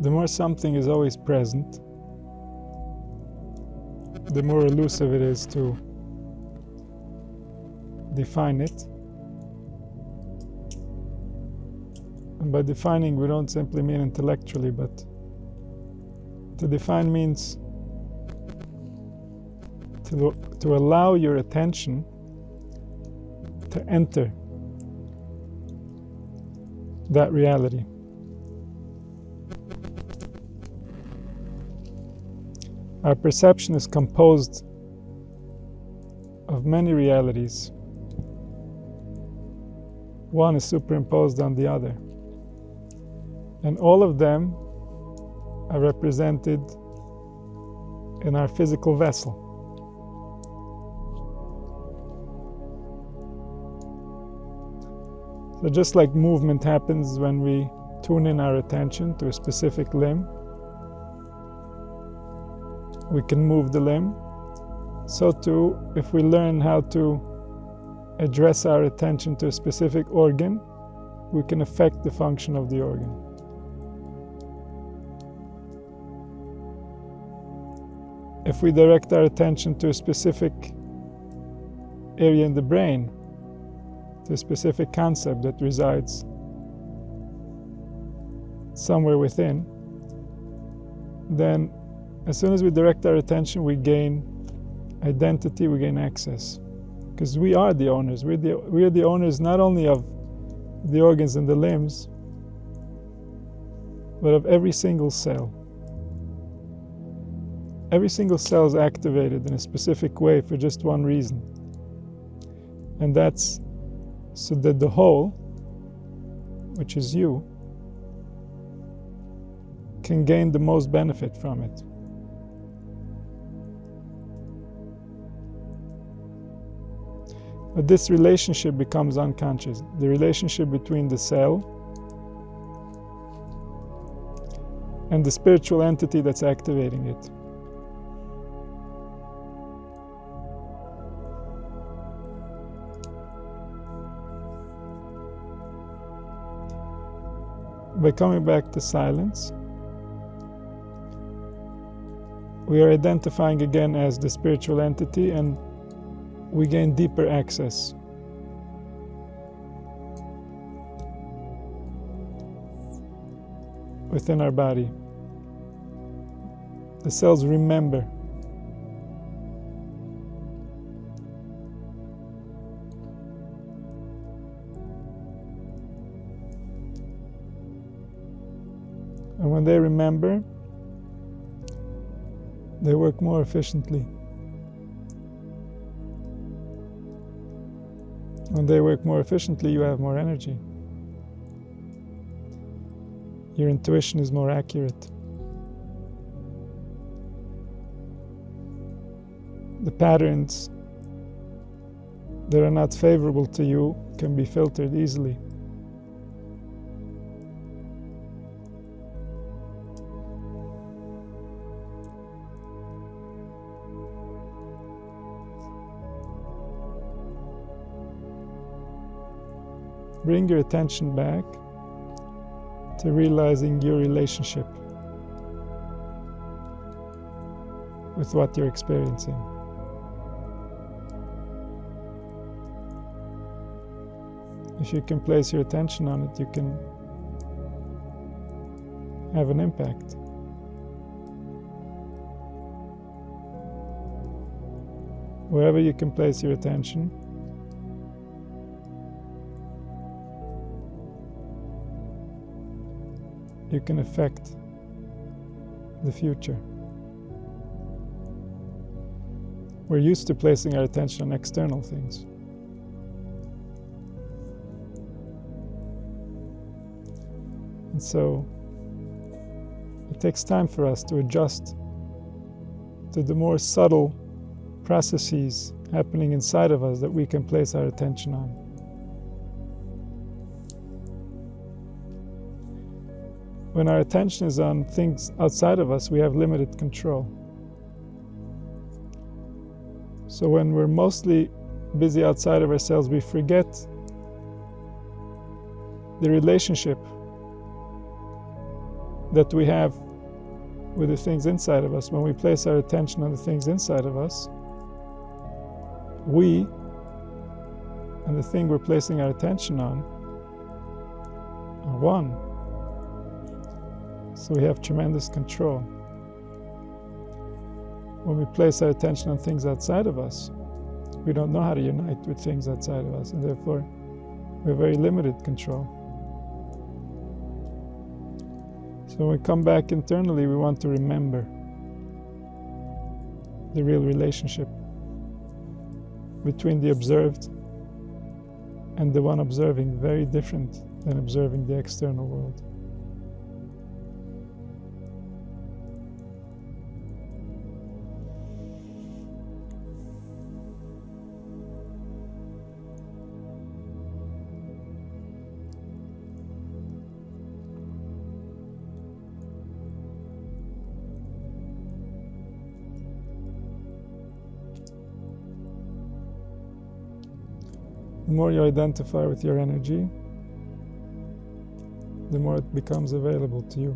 the more something is always present, the more elusive it is to define it. And by defining, we don't simply mean intellectually, but to define means to allow your attention to enter that reality. Our perception is composed of many realities. One is superimposed on the other. And all of them are represented in our physical vessel. So just like movement happens when we tune in our attention to a specific limb, we can move the limb. So too, if we learn how to address our attention to a specific organ, we can affect the function of the organ. If we direct our attention to a specific area in the brain, to a specific concept that resides somewhere within, then as soon as we direct our attention, we gain identity, we gain access. Because we are the owners. We are the owners not only of the organs and the limbs, but of every single cell. Every single cell is activated in a specific way for just one reason. And that's so that the whole, which is you, can gain the most benefit from it. But this relationship becomes unconscious. The relationship between the cell and the spiritual entity that's activating it. By coming back to silence, we are identifying again as the spiritual entity, and we gain deeper access. Within our body. The cells remember. And when they remember, they work more efficiently. When they work more efficiently, you have more energy. Your intuition is more accurate. The patterns that are not favorable to you can be filtered easily. Bring your attention back to realizing your relationship with what you're experiencing. If you can place your attention on it, you can have an impact. Wherever you can place your attention, you can affect the future. We're used to placing our attention on external things. And so it takes time for us to adjust to the more subtle processes happening inside of us that we can place our attention on. When our attention is on things outside of us, we have limited control. So when we're mostly busy outside of ourselves, we forget the relationship that we have with the things inside of us, when we place our attention on the things inside of us, we and the thing we're placing our attention on are one. So we have tremendous control. When we place our attention on things outside of us, we don't know how to unite with things outside of us, and therefore we have very limited control. So when we come back internally, we want to remember the real relationship between the observed and the one observing, very different than observing the external world. The more you identify with your energy, the more it becomes available to you.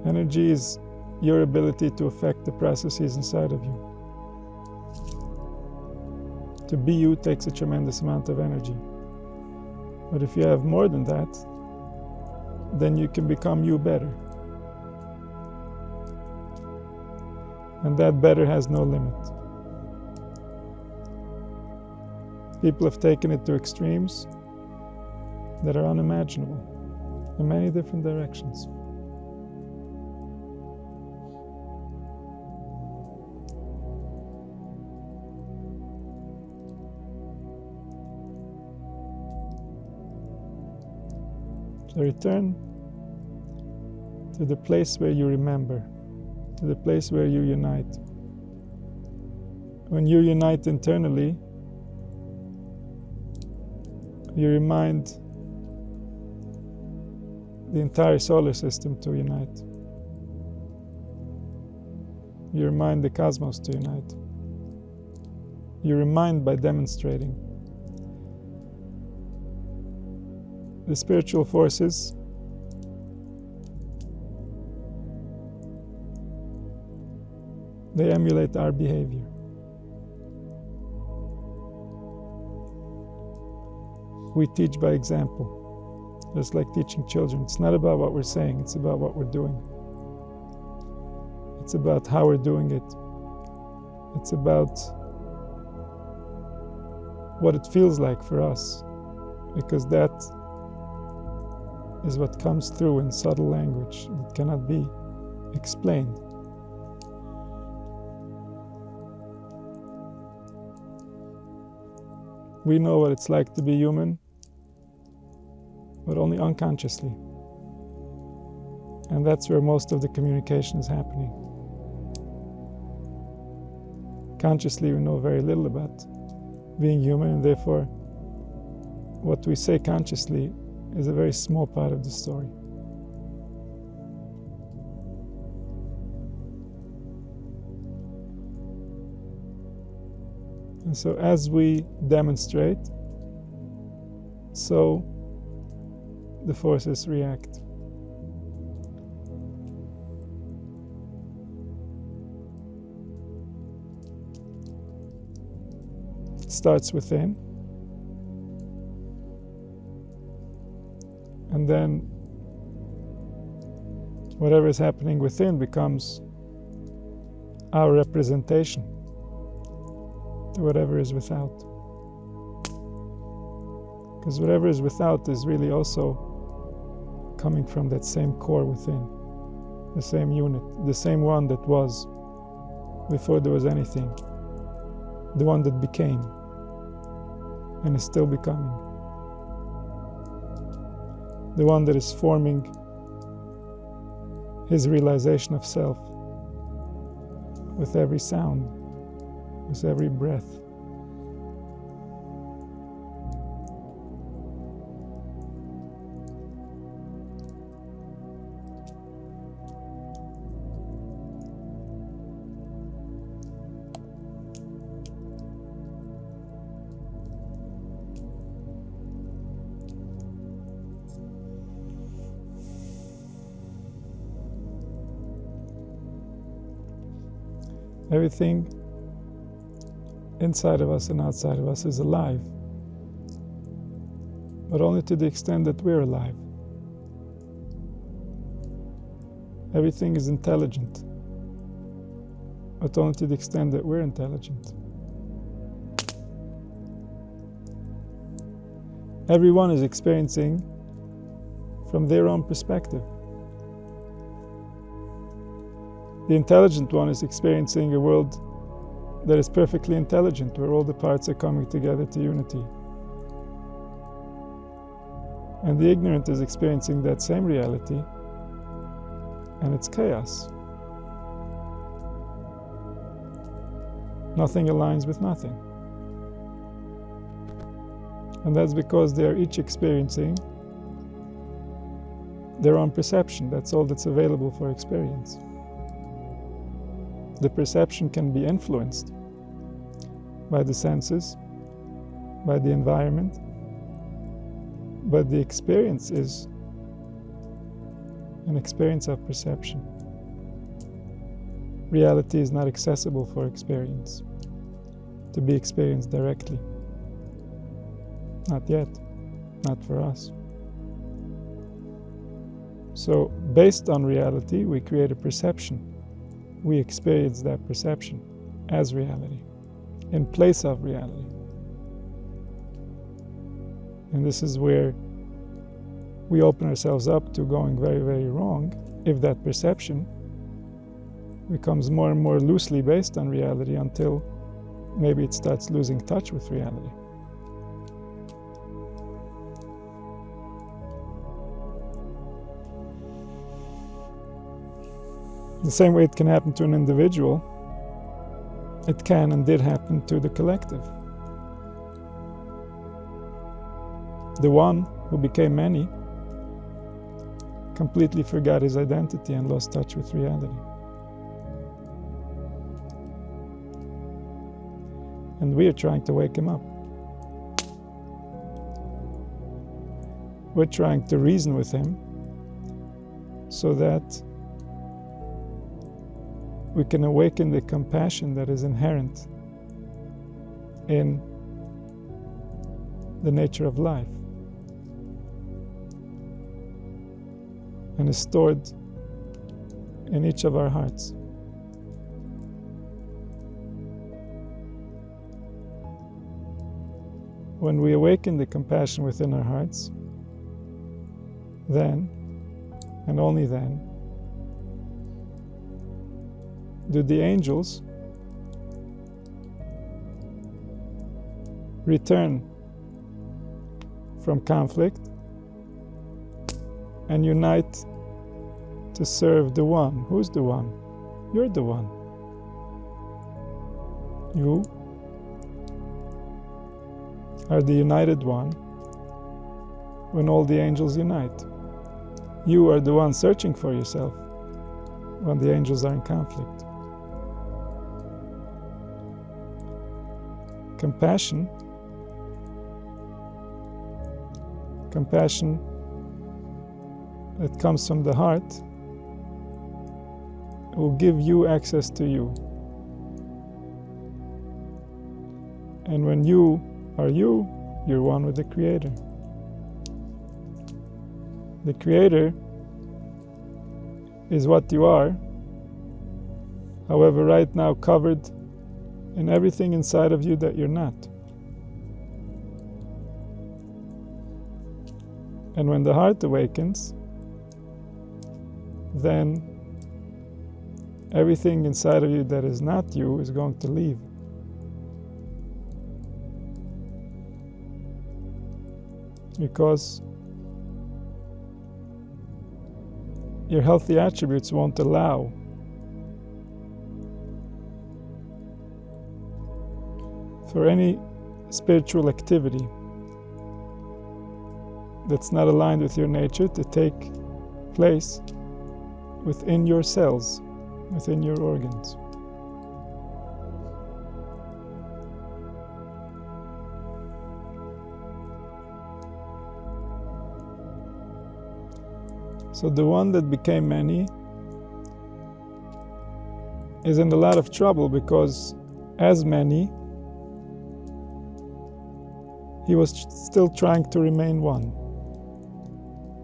Energy is your ability to affect the processes inside of you. To be you takes a tremendous amount of energy. But if you have more than that, then you can become you better. And that better has no limit. People have taken it to extremes that are unimaginable in many different directions. So return to the place where you remember, to the place where you unite. When you unite internally, you remind the entire solar system to unite. You remind the cosmos to unite. You remind by demonstrating. The spiritual forces they emulate our behavior. We teach by example, just like teaching children. It's not about what we're saying, it's about what we're doing. It's about how we're doing it. It's about what it feels like for us, because that is what comes through in subtle language. It cannot be explained. We know what it's like to be human, but only unconsciously. And that's where most of the communication is happening. Consciously, we know very little about being human, and therefore, what we say consciously is a very small part of the story. And so as we demonstrate, so the forces react. It starts within, and then whatever is happening within becomes our representation to whatever is without. Because whatever is without is really also coming from that same core within, the same unit, the same one that was before there was anything, the one that became and is still becoming, the one that is forming his realization of self with every sound, with every breath. Everything inside of us and outside of us is alive, but only to the extent that we're alive. Everything is intelligent, but only to the extent that we're intelligent. Everyone is experiencing from their own perspective. The intelligent one is experiencing a world that is perfectly intelligent, where all the parts are coming together to unity. And the ignorant is experiencing that same reality, and it's chaos. Nothing aligns with nothing. And that's because they are each experiencing their own perception. That's all that's available for experience. The perception can be influenced by the senses, by the environment, but the experience is an experience of perception. Reality is not accessible for experience, to be experienced directly. Not yet, not for us. So, based on reality, we create a perception. We experience that perception as reality, in place of reality. And this is where we open ourselves up to going very, very wrong, if that perception becomes more and more loosely based on reality until maybe it starts losing touch with reality. The same way it can happen to an individual, it can and did happen to the collective. The one who became many completely forgot his identity and lost touch with reality. And we are trying to wake him up. We're trying to reason with him so that we can awaken the compassion that is inherent in the nature of life and is stored in each of our hearts. When we awaken the compassion within our hearts, then, and only then, do the angels return from conflict and unite to serve the one. Who's the one? You're the one. You are the united one when all the angels unite. You are the one searching for yourself when the angels are in conflict. Compassion that comes from the heart will give you access to you. And when you are you, you're one with the Creator. The Creator is what you are, however, right now covered in everything inside of you that you're not. And when the heart awakens, then everything inside of you that is not you is going to leave. Because your healthy attributes won't allow for any spiritual activity that's not aligned with your nature to take place within your cells, within your organs. So the one that became many is in a lot of trouble because, as many, he was still trying to remain one.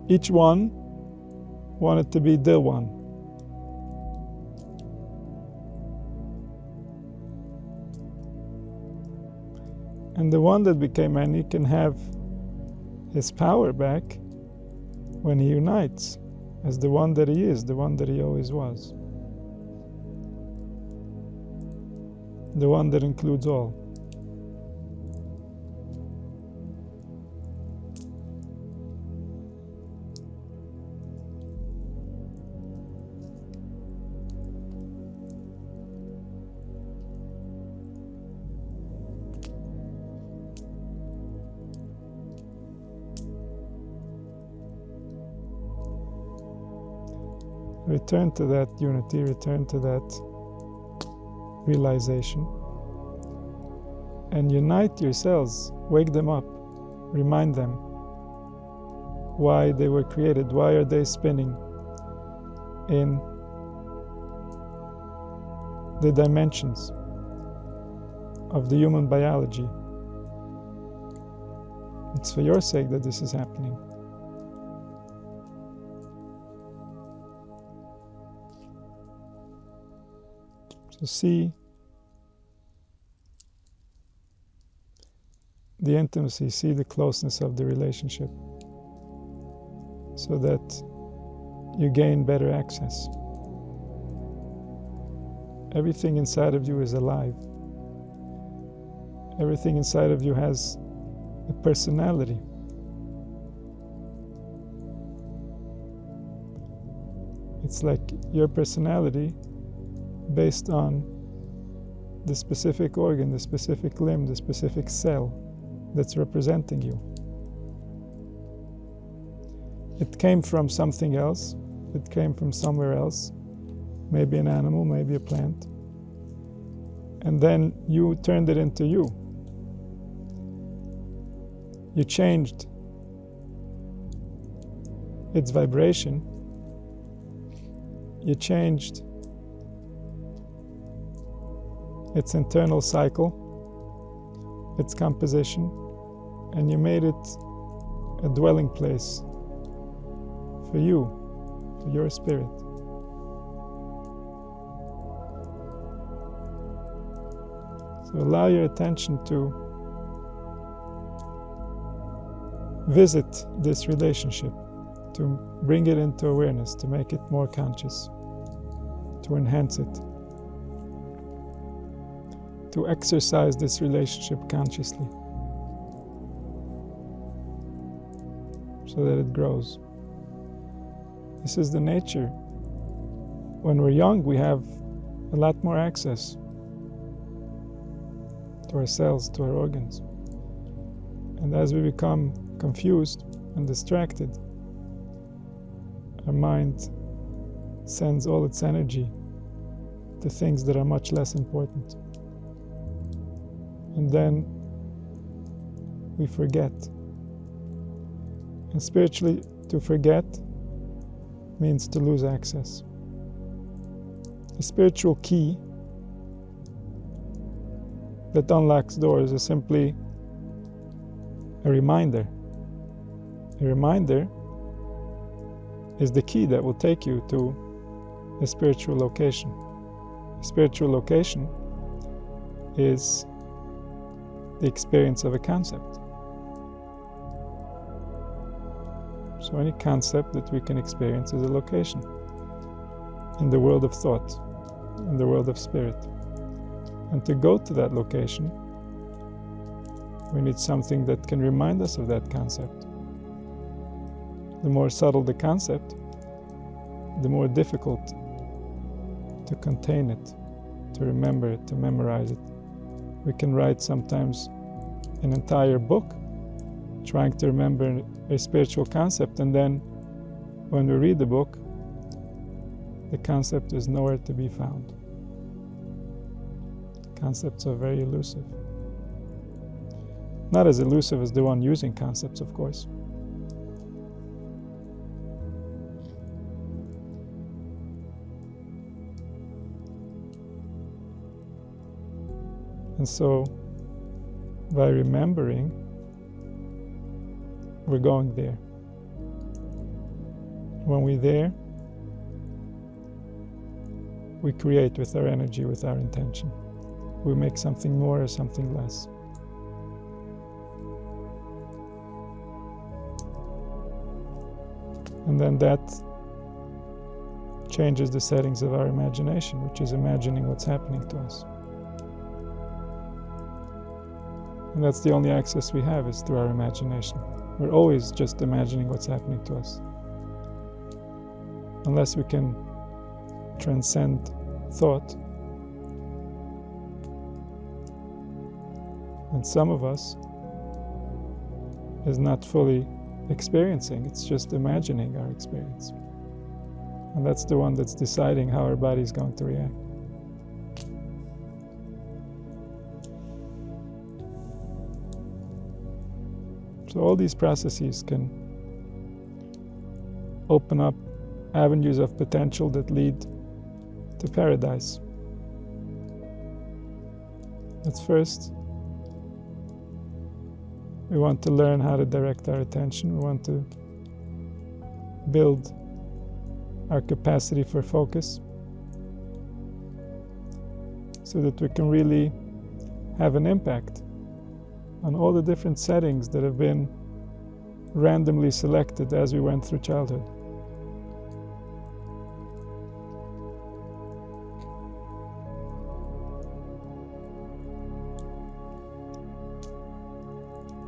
Each one wanted to be the one. And the one that became many can have his power back when he unites as the one that he is, the one that he always was. The one that includes all. Return to that unity, return to that realization, and unite yourselves, wake them up, remind them why they were created, why are they spinning in the dimensions of the human biology. It's for your sake that this is happening. So see the intimacy, see the closeness of the relationship so that you gain better access. Everything inside of you is alive. Everything inside of you has a personality. It's like your personality based on the specific organ, the specific limb, the specific cell that's representing you. It came from something else. It came from somewhere else. Maybe an animal, maybe a plant. And then you turned it into you. You changed its vibration. You changed its internal cycle, its composition, and you made it a dwelling place for you, for your spirit. So allow your attention to visit this relationship, to bring it into awareness, to make it more conscious, to enhance it, to exercise this relationship consciously so that it grows. This is the nature. When we're young, we have a lot more access to our cells, to our organs. And as we become confused and distracted, our mind sends all its energy to things that are much less important. And then we forget. And spiritually, to forget means to lose access. The spiritual key that unlocks doors is simply a reminder. A reminder is the key that will take you to a spiritual location. A spiritual location is the experience of a concept. So any concept that we can experience is a location in the world of thought, in the world of spirit. And to go to that location, we need something that can remind us of that concept. The more subtle the concept, the more difficult to contain it, to remember it, to memorize it. We can write sometimes an entire book trying to remember a spiritual concept, and then when we read the book, the concept is nowhere to be found. Concepts are very elusive. Not as elusive as the one using concepts, of course. And so, by remembering, we're going there. When we're there, we create with our energy, with our intention. We make something more or something less. And then that changes the settings of our imagination, which is imagining what's happening to us. And that's the only access we have, is through our imagination. We're always just imagining what's happening to us. Unless we can transcend thought. And some of us is not fully experiencing, it's just imagining our experience. And that's the one that's deciding how our body is going to react. So all these processes can open up avenues of potential that lead to paradise. But first, we want to learn how to direct our attention. We want to build our capacity for focus so that we can really have an impact on all the different settings that have been randomly selected as we went through childhood.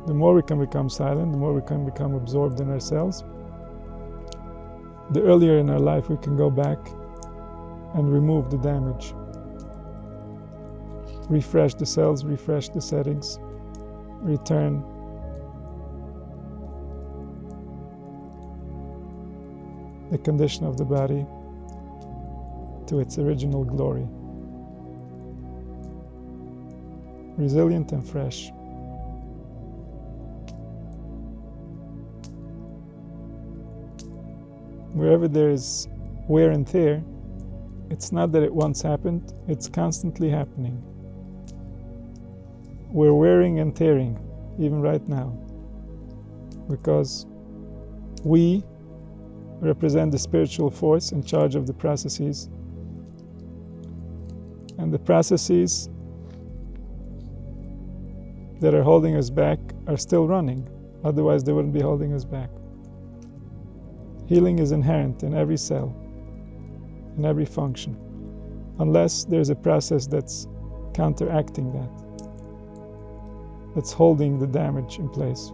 The more we can become silent, the more we can become absorbed in ourselves, the earlier in our life we can go back and remove the damage. Refresh the cells, refresh the settings, return the condition of the body to its original glory. Resilient and fresh. Wherever there is wear and tear, it's not that it once happened, it's constantly happening. We're wearing and tearing, even right now, because we represent the spiritual force in charge of the processes, and the processes that are holding us back are still running, otherwise they wouldn't be holding us back. Healing is inherent in every cell, in every function, unless there's a process that's counteracting that, that's holding the damage in place.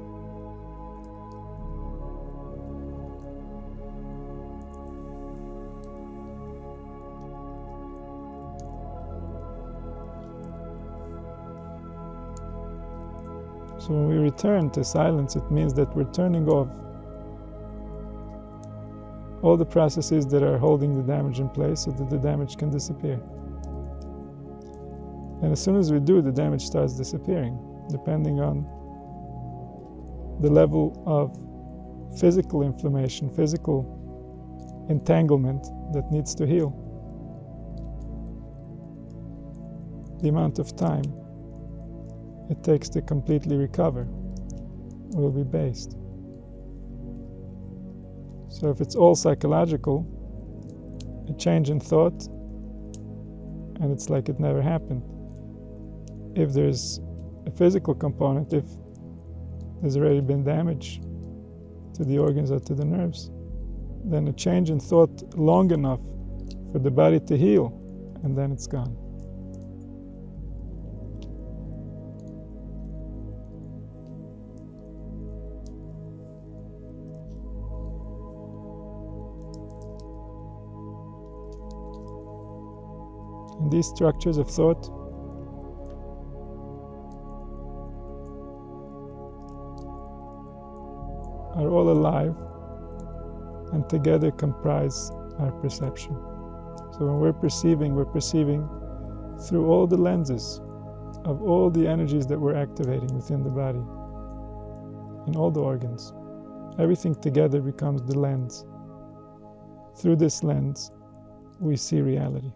So when we return to silence, it means that we're turning off all the processes that are holding the damage in place so that the damage can disappear. And as soon as we do, the damage starts disappearing, depending on the level of physical inflammation, physical entanglement that needs to heal. The amount of time it takes to completely recover will be based. So if it's all psychological, a change in thought, and it's like it never happened. If there's a physical component, if there's already been damage to the organs or to the nerves, then a change in thought long enough for the body to heal, and then it's gone. And these structures of thought are all alive and together comprise our perception. So when we're perceiving through all the lenses of all the energies that we're activating within the body, in all the organs. Everything together becomes the lens. Through this lens, we see reality.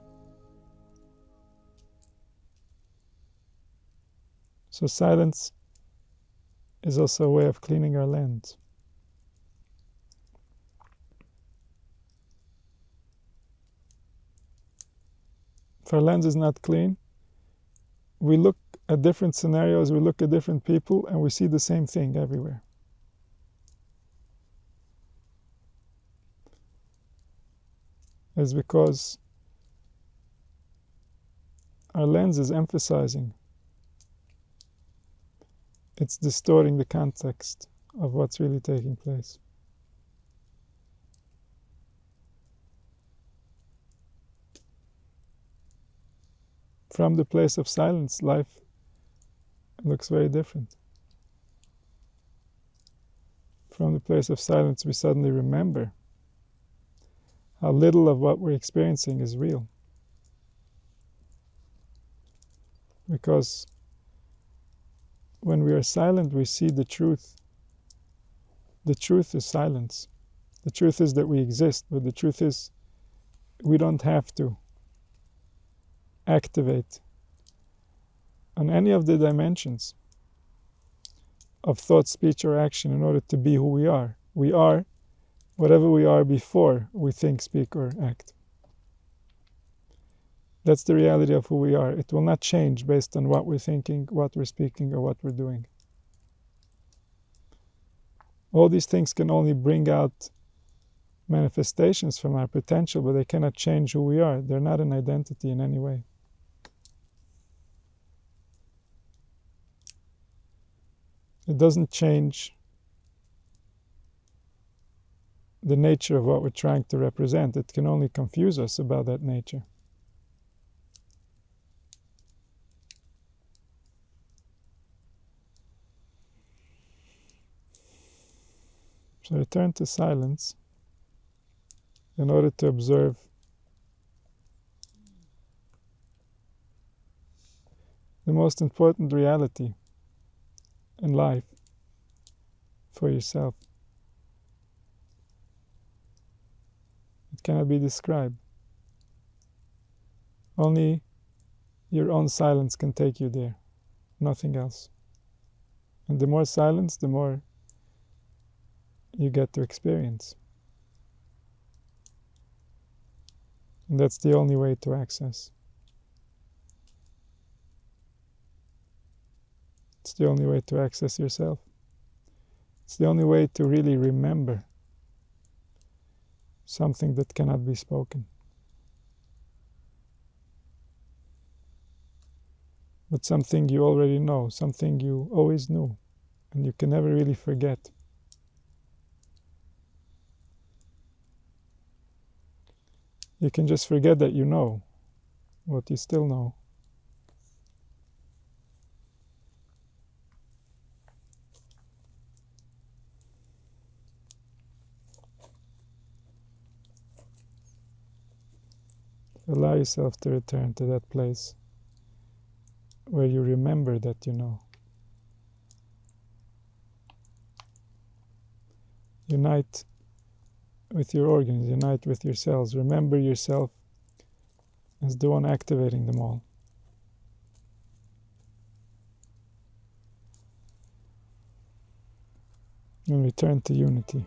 So silence is also a way of cleaning our lens. If our lens is not clean, we look at different scenarios, we look at different people, and we see the same thing everywhere. It's because our lens is emphasizing. It's distorting the context of what's really taking place. From the place of silence, life looks very different. From the place of silence, we suddenly remember how little of what we're experiencing is real. Because when we are silent, we see the truth. The truth is silence. The truth is that we exist, but the truth is we don't have to activate on any of the dimensions of thought, speech, or action in order to be who we are. We are whatever we are before we think, speak, or act. That's the reality of who we are. It will not change based on what we're thinking, what we're speaking, or what we're doing. All these things can only bring out manifestations from our potential, but they cannot change who we are. They're not an identity in any way. It doesn't change the nature of what we're trying to represent. It can only confuse us about that nature. So return to silence in order to observe the most important reality in life for yourself. It cannot be described. Only your own silence can take you there, nothing else. And the more silence, the more you get to experience. And that's the only way to access. It's the only way to access yourself. It's the only way to really remember something that cannot be spoken. But something you already know, something you always knew, and you can never really forget. You can just forget that you know what you still know. Allow yourself to return to that place where you remember that you know. Unite with your organs, unite with your cells. Remember yourself as the one activating them all. And return to unity.